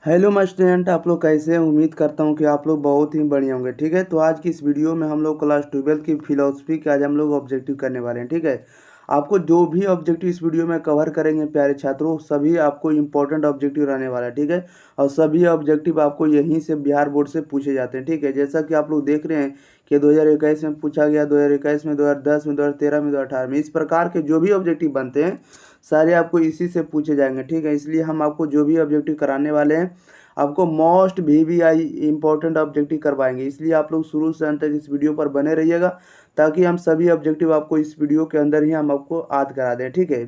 Hello my student, आप लोग कैसे हैं। उम्मीद करता हूं कि आप लोग बहुत ही बढ़िया होंगे। ठीक है, तो आज की इस वीडियो में हम लोग क्लास 12 की फिलोसफी के आज हम लोग ऑब्जेक्टिव करने वाले हैं। ठीक है, आपको जो भी ऑब्जेक्टिव इस वीडियो में कवर करेंगे प्यारे छात्रों, सभी आपको इंपॉर्टेंट ऑब्जेक्टिव रहने वाला है। ठीक है, और सभी ऑब्जेक्टिव आपको यहीं से बिहार बोर्ड से पूछे जाते हैं। ठीक है, जैसा कि आप लोग देख रहे हैं कि 2021 में पूछा गया, 2021 में, 2010 में, 2013 में, 2018 में, इस प्रकार के जो भी ऑब्जेक्टिव बनते हैं सारे आपको इसी से पूछे जाएंगे। ठीक है, इसलिए हम आपको जो भी ऑब्जेक्टिव कराने वाले हैं आपको मोस्ट VVI इंपॉर्टेंट ऑब्जेक्टिव करवाएंगे। इसलिए आप लोग शुरू से अंत तक इस वीडियो पर बने रहिएगा ताकि हम सभी ऑब्जेक्टिव आपको इस वीडियो के अंदर ही हम आपको याद करा दें। ठीक है,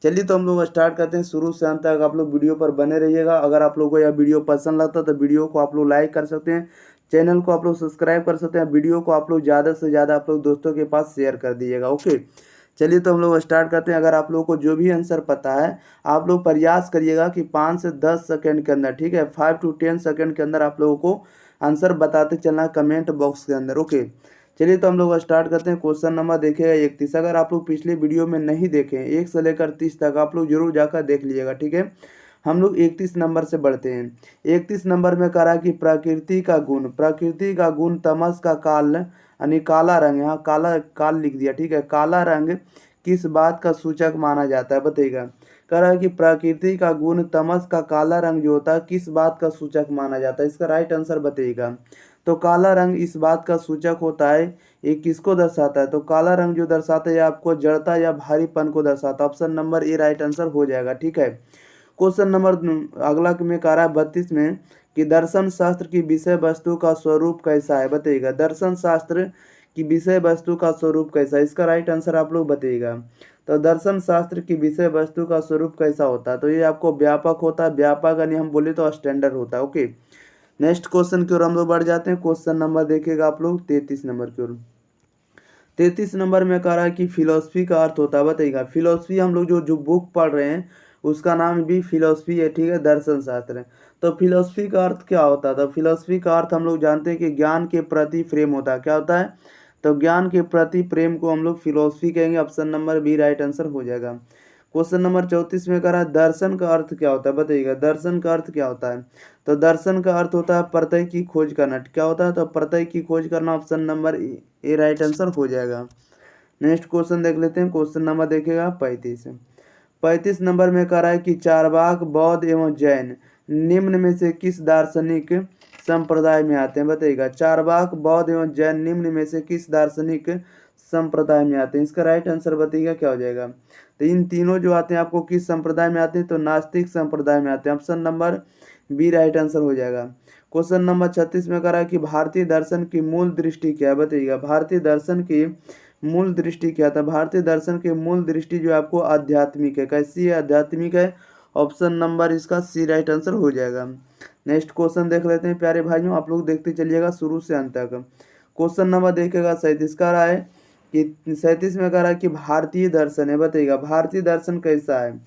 चलिए तो हम लोग स्टार्ट करते हैं। शुरू से अंत तक आप लोग वीडियो पर बने रहिएगा। अगर आप लोगों को यह वीडियो पसंद लगता है तो वीडियो को आप लोग लाइक कर सकते हैं, चैनल को आप लोग सब्सक्राइब कर सकते हैं, वीडियो को आप लोग ज़्यादा से ज़्यादा आप लोग दोस्तों के पास शेयर कर दीजिएगा। ओके, चलिए तो हम लोग स्टार्ट करते हैं। अगर आप लोगों को जो भी आंसर पता है आप लोग प्रयास करिएगा कि 5 से 10 सेकंड के अंदर, ठीक है, 5 to 10 सेकंड के अंदर आप लोगों को आंसर बताते चलना कमेंट बॉक्स के अंदर। ओके, चलिए तो हम लोग स्टार्ट करते हैं। क्वेश्चन नंबर देखिएगा 31। अगर आप लोग पिछले वीडियो में नहीं देखें 1 से लेकर 30 तक आप लोग जरूर जाकर देख लीजिएगा। ठीक है, हम लोग 31 नंबर से बढ़ते हैं। 31 नंबर में कह रहा है कि प्रकृति का गुण तमस का काल यानी काला रंग, यहाँ काला काल लिख दिया। ठीक है, काला रंग किस बात का सूचक माना जाता है बताइएगा। कह रहा है कि प्रकृति का गुण तमस का काला रंग जो होता है किस बात का सूचक माना जाता है। इसका राइट आंसर बताइएगा। तो काला रंग इस बात का सूचक होता है, ये किसको दर्शाता है। तो काला रंग जो दर्शाता है आपको जड़ता या भारीपन को दर्शाता है। Option number A right answer हो जाएगा। ठीक है, क्वेश्चन नंबर अगला में कह रहा है 32 में कि दर्शन शास्त्र की विषय वस्तु का स्वरूप कैसा है बताइएगा। दर्शन शास्त्र की विषय वस्तु का स्वरूप कैसा है, इसका राइट आंसर आप लोग बताइएगा। तो दर्शन शास्त्र की विषय वस्तु का स्वरूप कैसा होता है, तो ये आपको व्यापक होता है। व्यापक यानी हम बोले तो स्टैंडर्ड होता है। ओके, नेक्स्ट क्वेश्चन की ओर हम लोग बढ़ जाते हैं। क्वेश्चन नंबर देखिएगा आप लोग 33 नंबर की ओर। 33 नंबर में कह रहा है कि फिलोसफी का अर्थ होता है बताइएगा। फिलोसफी हम लोग जो जो बुक पढ़ रहे हैं उसका नाम भी फिलोसफी है। ठीक है, दर्शन शास्त्र है। तो फिलोसफी का अर्थ क्या होता है, तो फिलोसफी का अर्थ हम लोग जानते हैं कि ज्ञान के प्रति प्रेम होता है। क्या होता है, तो ज्ञान के प्रति प्रेम को हम लोग फिलोसफी कहेंगे। Option number B right answer हो जाएगा। क्वेश्चन नंबर 34 में कह रहा है दर्शन का अर्थ क्या होता है बताइएगा। दर्शन का अर्थ क्या होता है, तो दर्शन का अर्थ होता है प्रत्यय की खोज करना। क्या होता है, तो प्रत्यय की खोज करना। Option number A right answer हो जाएगा। नेक्स्ट क्वेश्चन देख लेते हैं। क्वेश्चन नंबर देखिएगा 35 नंबर में कह रहा है कि चारवाक बौद्ध एवं जैन निम्न में से किस दार्शनिक संप्रदाय में आते हैं बताइएगा। चारवाक बौद्ध एवं जैन निम्न में से किस दार्शनिक संप्रदाय में आते हैं, इसका राइट आंसर बताइएगा क्या हो जाएगा। तो इन तीनों जो आते हैं आपको किस संप्रदाय में आते हैं, तो नास्तिक संप्रदाय में आते हैं। Option number B right answer हो जाएगा। क्वेश्चन नंबर 36 में कह रहा है कि भारतीय दर्शन की मूल दृष्टि क्या है बताइएगा। भारतीय दर्शन की मूल दृष्टि क्या था, भारतीय दर्शन की मूल दृष्टि जो है आपको आध्यात्मिक है। कैसी है, आध्यात्मिक है। ऑप्शन नंबर इसका सी राइट आंसर हो जाएगा। नेक्स्ट क्वेश्चन देख लेते हैं प्यारे भाइयों, आप लोग देखते चलिएगा शुरू से अंत तक। क्वेश्चन नंबर देखिएगा 37 का रहा है कि 37 में कह रहा है कि भारतीय दर्शन है बताइएगा। भारतीय दर्शन कैसा है,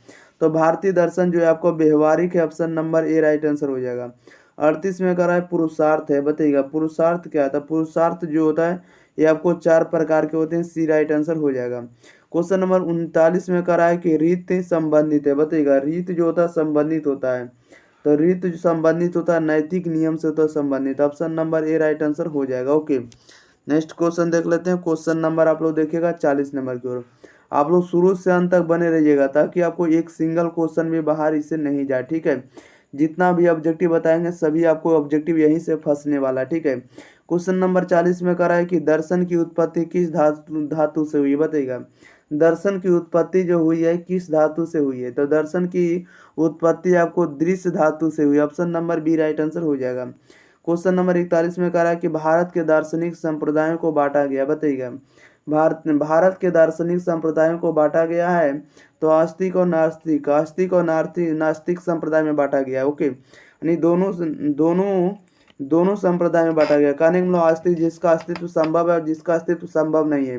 तो भारतीय दर्शन जो है आपको व्यवहारिक है। Option number A right answer हो जाएगा। 38 में कह रहा है पुरुषार्थ है बताइएगा। पुरुषार्थ क्या था, पुरुषार्थ जो होता है ये आपको 4 प्रकार के होते हैं। सी राइट आंसर हो जाएगा। क्वेश्चन नंबर 39 में कह रहा है कि रीत संबंधित है बताइएगा। रीत जो होता है संबंधित होता है, तो रीत जो संबंधित होता है नैतिक नियम से होता है संबंधित। Option number A right answer हो जाएगा। ओके, नेक्स्ट क्वेश्चन देख लेते हैं। क्वेश्चन नंबर आप लोग देखिएगा 40 नंबर की ओर। आप लोग शुरू से अंत तक बने रहिएगा ताकि आपको एक सिंगल क्वेश्चन भी बाहर इससे नहीं जाए। ठीक है, जितना भी ऑब्जेक्टिव बताएंगे सभी आपको ऑब्जेक्टिव यहीं से फंसने वाला। ठीक है, क्वेश्चन नंबर 40 में कह रहा है कि दर्शन की उत्पत्ति किस धातु से हुई बताइएगा। दर्शन की उत्पत्ति जो हुई है किस धातु से हुई है, तो दर्शन की उत्पत्ति आपको दृश्य धातु से हुई। Option number B right answer हो जाएगा। क्वेश्चन नंबर 41 में कह रहा है कि भारत के दार्शनिक संप्रदायों को बांटा गया बताइएगा। भारत के दार्शनिक संप्रदायों को बांटा गया है, तो आस्तिक और नास्तिक संप्रदाय में बांटा गया है। ओके, यानी दोनों संप्रदाय में बांटा गया। कहने का मतलब आस्तिक जिसका अस्तित्व संभव है और जिसका अस्तित्व संभव नहीं है,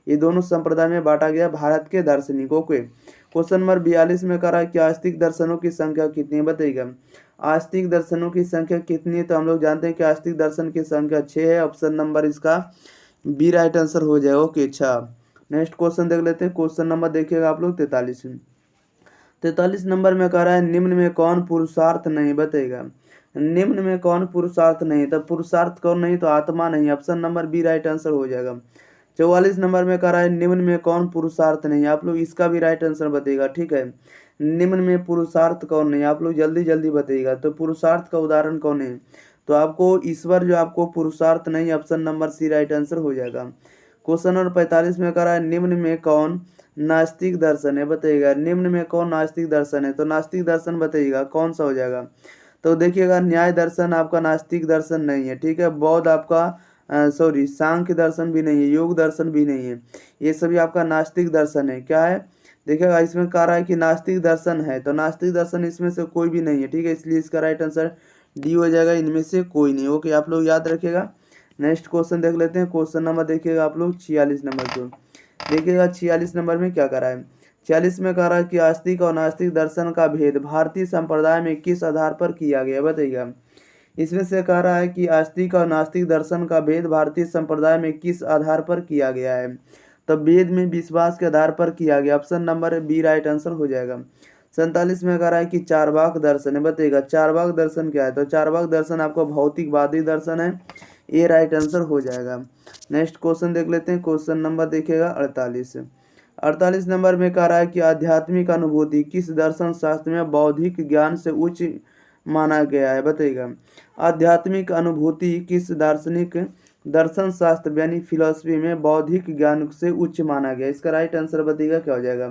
ये दोनों संप्रदाय में बांटा गया भारत के दार्शनिकों के। क्वेश्चन नंबर 42 में कह रहा है कि आस्तिक दर्शनों की संख्या कितनी है बताइएगा। आस्तिक दर्शनों की संख्या कितनी है, तो हम लोग जानते हैं कि आस्तिक दर्शन की संख्या 6 है। ऑप्शन नंबर इसका बी राइट आंसर हो जाएगा। ओके, अच्छा, नेक्स्ट क्वेश्चन देख लेते हैं। क्वेश्चन नंबर देखिएगा आप लोग 43। 43 नंबर में कह रहा है निम्न में कौन पुरुषार्थ नहीं, बताइएगा निम्न में कौन पुरुषार्थ नहीं, तो पुरुषार्थ कौन नहीं, तो आत्मा नहीं, option number B right answer हो जाएगा। 44 नंबर में कह रहा है निम्न में कौन पुरुषार्थ नहीं, आप लोग इसका भी राइट आंसर बताइएगा, ठीक है। निम्न में पुरुषार्थ कौन नहीं, आप लोग जल्दी जल्दी बताइएगा। तो पुरुषार्थ का उदाहरण कौन है, तो आपको ईश्वर जो आपको पुरुषार्थ नहीं, option number C right answer हो जाएगा। क्वेश्चन नंबर 45 में कह रहा है निम्न में कौन नास्तिक दर्शन है, बताइएगा निम्न में कौन नास्तिक दर्शन है, तो नास्तिक दर्शन बताइएगा कौन सा हो जाएगा। तो देखिएगा न्याय दर्शन आपका नास्तिक दर्शन नहीं है, ठीक है। बौद्ध आपका सॉरी सांख्य दर्शन भी नहीं है, योग दर्शन भी नहीं है, ये सभी आपका नास्तिक दर्शन है। क्या है, देखिएगा इसमें कह रहा है कि नास्तिक दर्शन है, तो नास्तिक दर्शन इसमें से कोई भी नहीं है, ठीक है, इसलिए इसका राइट आंसर डी हो जाएगा, इनमें से कोई नहीं। ओके, आप लोग याद रखिएगा। नेक्स्ट क्वेश्चन देख लेते हैं। क्वेश्चन नंबर देखिएगा आप लोग 46 नंबर को, देखिएगा 46 नंबर में क्या कर रहा है। 46 में कह रहा है कि आस्तिक और नास्तिक दर्शन का भेद भारतीय संप्रदाय में किस आधार पर किया गया, बताइएगा। इसमें से कह रहा है कि आस्तिक और नास्तिक दर्शन का भेद भारतीय संप्रदाय में किस आधार पर किया गया है, तो वेद में विश्वास के आधार पर किया गया, option number B right answer हो जाएगा। 47 में कह रहा है कि चारवाक दर्शन है, बताइएगा चारवाक दर्शन क्या है, तो चारवाक दर्शन आपको भौतिकवादी दर्शन है, ये राइट आंसर हो जाएगा। नेक्स्ट क्वेश्चन देख लेते हैं। क्वेश्चन नंबर देखिएगा 48। 48 नंबर में कह रहा है कि आध्यात्मिक अनुभूति किस दर्शन शास्त्र में बौद्धिक ज्ञान से उच्च माना गया है, बताइएगा। आध्यात्मिक अनुभूति किस दार्शनिक दर्शन शास्त्र यानी फिलोसफी में बौद्धिक ज्ञान से उच्च माना गया, इसका राइट आंसर बताइएगा क्या हो जाएगा।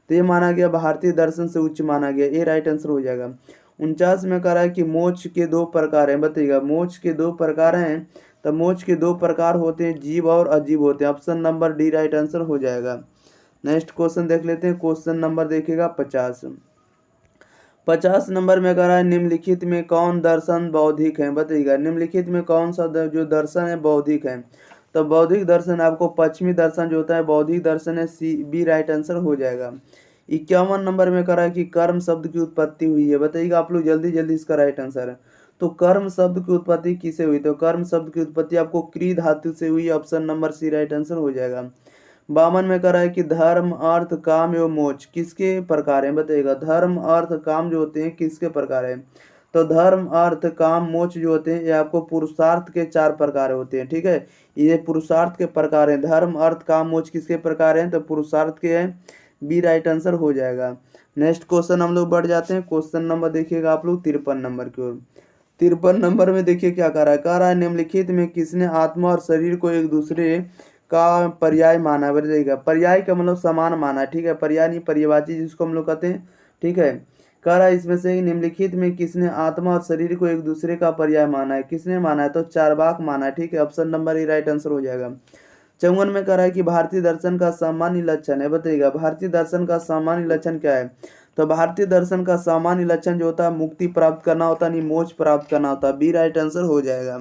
तो ये माना गया भारतीय दर्शन से उच्च माना गया, ये राइट आंसर हो जाएगा। 49 में कह रहा है कि मोक्ष के दो प्रकार हैं, बताइएगा मोक्ष के दो प्रकार हैं, तो मोक्ष के दो प्रकार होते हैं, जीव और अजीव होते हैं, option number D right answer हो जाएगा। नेक्स्ट क्वेश्चन देख लेते हैं। क्वेश्चन नंबर देखिएगा 50। 50 नंबर में कह रहा है निम्नलिखित में कौन दर्शन बौद्धिक है, बताइएगा निम्नलिखित में कौन सा जो दर्शन है बौद्धिक है, तो बौद्धिक दर्शन आपको पश्चिमी दर्शन जो होता है बौद्धिक दर्शन है, सी बी राइट आंसर हो जाएगा। 51 नंबर में कह रहा है कि कर्म शब्द की उत्पत्ति हुई है, बताइएगा आप लोग जल्दी जल्दी इसका राइट आंसर है। तो कर्म शब्द की उत्पत्ति किसे हुई, तो कर्म शब्द की उत्पत्ति आपको क्री धातु से हुई, option number C right answer हो जाएगा। 52 में कह रहा है कि धर्म अर्थ काम एवं मोक्ष किसके प्रकार हैं, बताइएगा धर्म अर्थ काम जो होते हैं किसके प्रकार हैं, तो धर्म अर्थ काम मोक्ष जो होते हैं ये आपको पुरुषार्थ के 4 प्रकार होते हैं, ठीक है, ये पुरुषार्थ के प्रकार हैं। धर्म अर्थ काम मोक्ष किसके प्रकार हैं, तो पुरुषार्थ के हैं, बी राइट आंसर हो जाएगा। नेक्स्ट क्वेश्चन हम लोग बढ़ जाते हैं। क्वेश्चन नंबर देखिएगा आप लोग 53 नंबर की ओर। 53 नंबर में देखिए क्या कह रहा है निम्नलिखित में किसने आत्मा और शरीर को एक दूसरे का पर्याय माना, बताइएगा पर्याय का मतलब समान माना, ठीक है, पर्याय नहीं पर्यायवाची जिसको हम लोग कहते हैं, ठीक है। कह रहा है इसमें से निम्नलिखित में किसने आत्मा और शरीर को एक दूसरे का पर्याय माना है, किसने माना है, तो चारवाक माना है, ठीक है, option number A right answer हो जाएगा। 54 में कह रहा है कि भारतीय दर्शन का सामान्य लक्षण है, बताइएगा भारतीय दर्शन का सामान्य लक्षण क्या है, तो भारतीय दर्शन का सामान्य लक्षण जो होता है मुक्ति प्राप्त करना होता है, नहीं मोक्ष प्राप्त करना होता है, बी राइट आंसर हो जाएगा।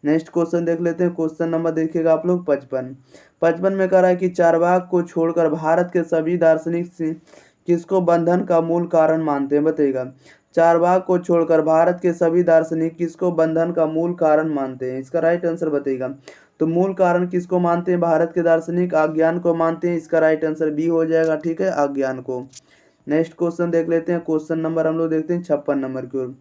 नेक्स्ट क्वेश्चन देख लेते हैं। क्वेश्चन नंबर देखिएगा आप लोग 55 में कह रहा है कि चारवाक को छोड़कर भारत के सभी दार्शनिक किसको बंधन का मूल कारण मानते हैं, बताइएगा चारवाक को छोड़कर भारत के सभी दार्शनिक किसको बंधन का मूल कारण मानते हैं, इसका राइट आंसर बताइएगा। तो मूल कारण किसको मानते हैं, भारत के दार्शनिक अज्ञान को मानते हैं, इसका राइट आंसर बी हो जाएगा, ठीक है, अज्ञान को। नेक्स्ट क्वेश्चन देख लेते हैं। क्वेश्चन नंबर हम लोग देखते हैं 56 नंबर की ओर,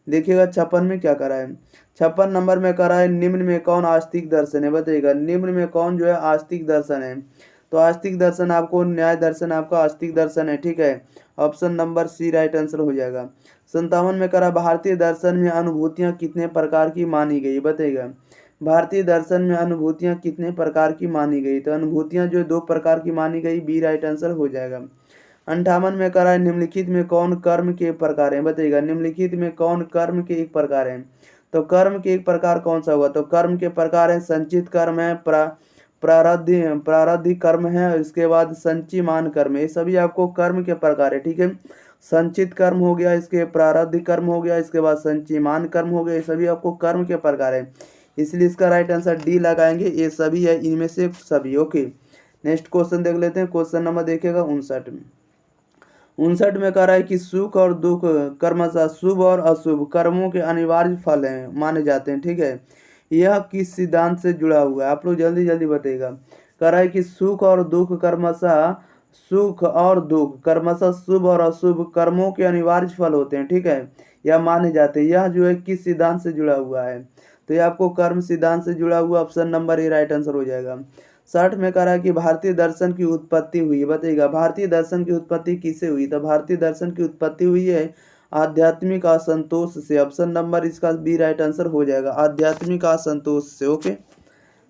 देखिएगा 56 में क्या करा है। 56 नंबर में करा है निम्न में कौन आस्तिक दर्शन है, बताइएगा निम्न में कौन जो है आस्तिक दर्शन है, तो आस्तिक दर्शन आपको न्याय दर्शन आपका आस्तिक दर्शन है, ठीक है, option number C right answer हो जाएगा। 57 में करा भारतीय दर्शन में अनुभूतियाँ कितने प्रकार की मानी गई, बताइएगा भारतीय दर्शन में अनुभूतियाँ कितने प्रकार की मानी गई, तो अनुभूतियाँ जो 2 प्रकार की मानी गई, बी राइट आंसर हो जाएगा। 58 में करा है निम्नलिखित में कौन कर्म के प्रकार हैं, बताइएगा निम्नलिखित में कौन कर्म के एक प्रकार हैं, तो कर्म के एक प्रकार कौन सा होगा, तो कर्म के प्रकार है संचित कर्म है, प्रारब्ध कर्म है, और इसके बाद संचिमान कर्म है, ये सभी आपको कर्म के प्रकार है, ठीक है। संचित कर्म हो गया, इसके प्रारब्ध कर्म हो गया, इसके बाद संचिमान कर्म हो गया, ये सभी आपको कर्म के प्रकार है, इसलिए इसका राइट आंसर डी लगाएंगे, ये सभी है इनमें से सभी। ओके, नेक्स्ट क्वेश्चन देख लेते हैं। क्वेश्चन नंबर देखिएगा 59 में कह रहा है कि सुख और दुख कर्मशः शुभ और अशुभ कर्मों के अनिवार्य फल हैं माने जाते हैं, ठीक है, यह किस सिद्धांत से जुड़ा हुआ है, आप लोग जल्दी जल्दी बताइएगा। कह रहा है कि सुख और दुख कर्मशः सुख और दुख क्रमशः शुभ और अशुभ कर्मों के अनिवार्य फल होते हैं, ठीक है, या माने जाते हैं। यह जो है किस सिद्धांत से जुड़ा हुआ है, तो ये आपको कर्म सिद्धांत से जुड़ा हुआ, option number A right answer हो जाएगा। 60 में कह रहा है कि भारतीय दर्शन की उत्पत्ति हुई, बताइएगा भारतीय दर्शन की उत्पत्ति किससे हुई, तो भारतीय दर्शन की उत्पत्ति हुई है आध्यात्मिक असंतोष से, ऑप्शन नंबर इसका बी राइट आंसर हो जाएगा, आध्यात्मिक असंतोष से। ओके,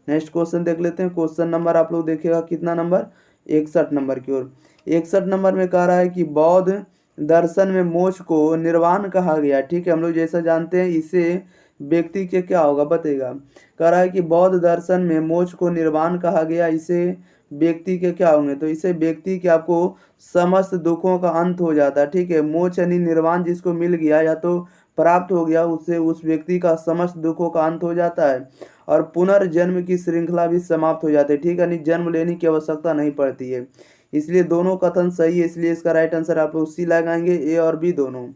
नेक्स्ट क्वेश्चन देख लेते हैं। क्वेश्चन नंबर आप लोग देखिएगा कितना नंबर, 61 नंबर की ओर। 61 नंबर में कह रहा है कि बौद्ध दर्शन में मोक्ष को निर्वाण कहा गया, ठीक है, हम लोग जैसा जानते हैं इसे व्यक्ति के क्या होगा, बताइएगा। कह रहा है कि बौद्ध दर्शन में मोक्ष को निर्वाण कहा गया, इसे व्यक्ति के क्या होंगे, तो इसे व्यक्ति के आपको समस्त दुखों का अंत हो जाता है, ठीक है। मोक्ष यानी निर्वाण जिसको मिल गया या तो प्राप्त हो गया, उससे उस व्यक्ति का समस्त दुखों का अंत हो जाता है और पुनर्जन्म की श्रृंखला भी समाप्त हो जाती है, ठीक है, यानी जन्म लेने की आवश्यकता नहीं पड़ती है। इसलिए दोनों कथन सही है, इसलिए इसका राइट आंसर आप लोग सी लगाएंगे, ए और बी दोनों।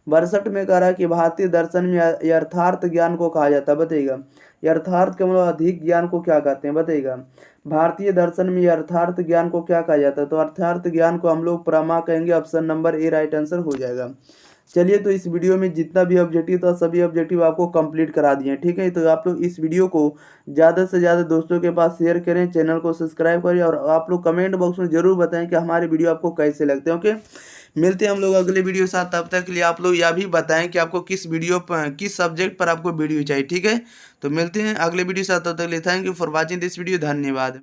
62 में कह रहा है कि भारतीय दर्शन में यथार्थ ज्ञान को कहा जाता है, बताइएगा यथार्थ के मतलब अधिक ज्ञान को क्या कहते हैं, बताइएगा भारतीय दर्शन में यथार्थ ज्ञान को क्या कहा जाता है, तो अर्थार्थ ज्ञान को हम लोग प्रमा कहेंगे, option number A right answer हो जाएगा। चलिए, तो इस वीडियो में जितना भी ऑब्जेक्टिव था सभी ऑब्जेक्टिव आपको कंप्लीट करा दिए, ठीक है। तो आप लोग इस वीडियो को ज़्यादा से ज़्यादा दोस्तों के पास शेयर करें, चैनल को सब्सक्राइब करें और आप लोग कमेंट बॉक्स में ज़रूर बताएं कि हमारे वीडियो आपको कैसे लगते हैं। ओके, मिलते हैं हम लोग अगले वीडियो के साथ, तब तक के लिए आप लोग यह भी बताएं कि आपको किस वीडियो पर, किस सब्जेक्ट पर आपको वीडियो चाहिए, ठीक है। तो मिलते हैं अगले वीडियो के साथ, तब तक के लिए thank you for watching this video, धन्यवाद।